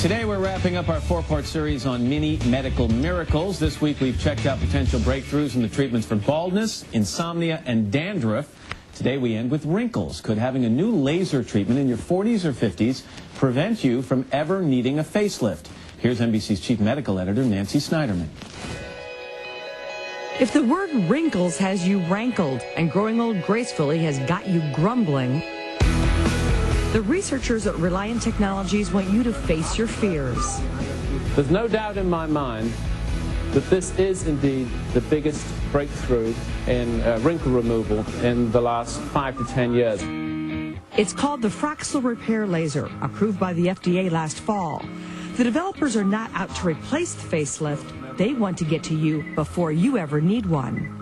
Today we're wrapping up our four-part series on mini medical miracles. This week we've checked out potential breakthroughs in the treatments for baldness, insomnia, and dandruff. Today we end with wrinkles. Could having a new laser treatment in your 40s or 50s prevent you from ever needing a facelift? Here's NBC's chief medical editor, Nancy Snyderman. If the word wrinkles has you rankled and growing old gracefully has got you grumbling, the researchers at Reliant Technologies want you to face your fears. There's no doubt in my mind that this is indeed the biggest breakthrough in wrinkle removal in the last 5 to 10 years. It's called the Fraxel Repair laser, approved by the FDA last fall. The developers are not out to replace the facelift. They want to get to you before you ever need one.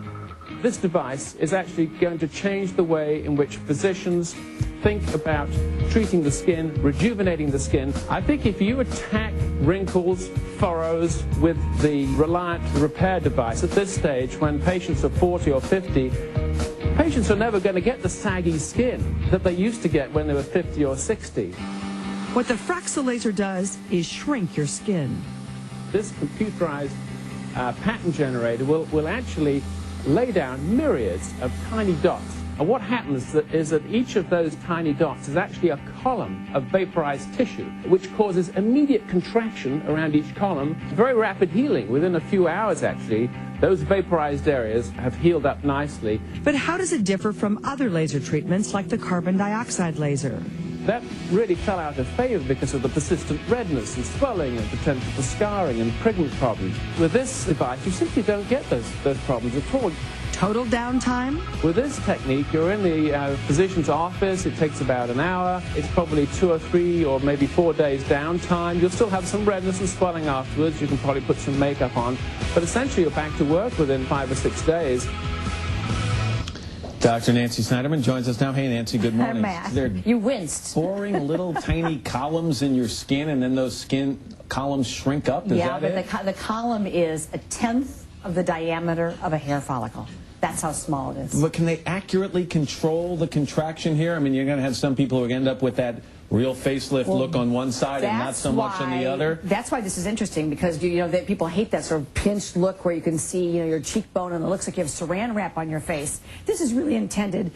This device is actually going to change the way in which physicians think about treating the skin, rejuvenating the skin. I think if you attack wrinkles, furrows with the Reliant Repair device at this stage, when patients are 40 or 50, patients are never going to get the saggy skin that they used to get when they were 50 or 60. What the Fraxel laser does is shrink your skin. This computerized pattern generator will actually lay down myriads of tiny dots. And what happens is that each of those tiny dots is actually a column of vaporized tissue, which causes immediate contraction around each column, very rapid healing. Within a few hours, actually, those vaporized areas have healed up nicely. But how does it differ from other laser treatments like the carbon dioxide laser? That really fell out of favor because of the persistent redness and swelling and potential for scarring and pigment problems. With this device, you simply don't get those problems at all. Total downtime? With this technique, you're in the physician's office. It takes about an hour. It's probably 2 or 3 or maybe 4 days downtime. You'll still have some redness and swelling afterwards. You can probably put some makeup on. But essentially, you're back to work within 5 or 6 days. Dr. Nancy Snyderman joins us now. Hey, Nancy, good morning. Matt, you winced. Boring little tiny columns in your skin, and then those skin columns shrink up? Is yeah, that but the column is 1/10 of the diameter of a hair follicle. That's how small it is. But can they accurately control the contraction here? I mean, you're going to have some people who end up with that real facelift look on one side and not so much on the other. That's why this is interesting, because you know that people hate that sort of pinched look where you can see your cheekbone and it looks like you have saran wrap on your face. This is really intended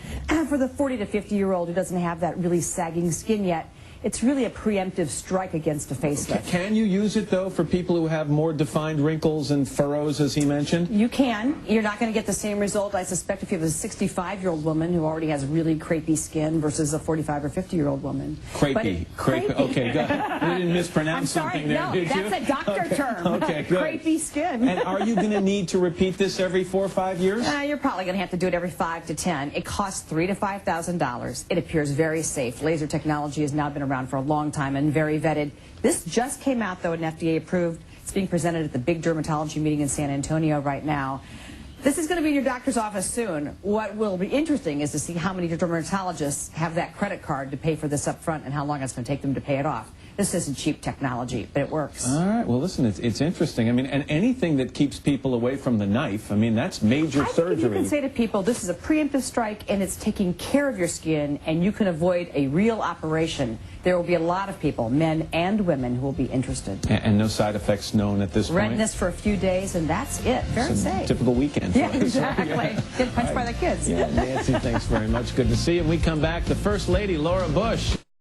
for the 40 to 50-year-old who doesn't have that really sagging skin yet. It's really a preemptive strike against a facelift. Can you use it, though, for people who have more defined wrinkles and furrows, as he mentioned? You can. You're not going to get the same result, I suspect, if you have a 65-year-old woman who already has really crepey skin versus a 45 or 50-year-old woman. Crepey. Okay, good. We didn't mispronounce something there, did you? No, that's a doctor term. Okay, good. Crepey skin. And are you going to need to repeat this every 4 or 5 years? You're probably going to have to do it every 5 to 10. It costs $3,000 to $5,000. It appears very safe. Laser technology has now been around for a long time and very vetted. This just came out, though, and FDA approved. It's being presented at the big dermatology meeting in San Antonio right now. This is going to be in your doctor's office soon. What will be interesting is to see how many dermatologists have that credit card to pay for this up front and how long it's going to take them to pay it off. This isn't cheap technology, but it works. All right. Well, listen, it's interesting. I mean, and anything that keeps people away from the knife, I mean, that's major surgery. You can say to people, this is a preemptive strike, and it's taking care of your skin, and you can avoid a real operation. There will be a lot of people, men and women, who will be interested. And no side effects known at this point? Redness for a few days, and that's it. Very safe. Typical weekend. Yeah, exactly. Yeah. Get punched by the kids. Yeah, Nancy, thanks very much. Good to see you. When we come back, the First Lady, Laura Bush.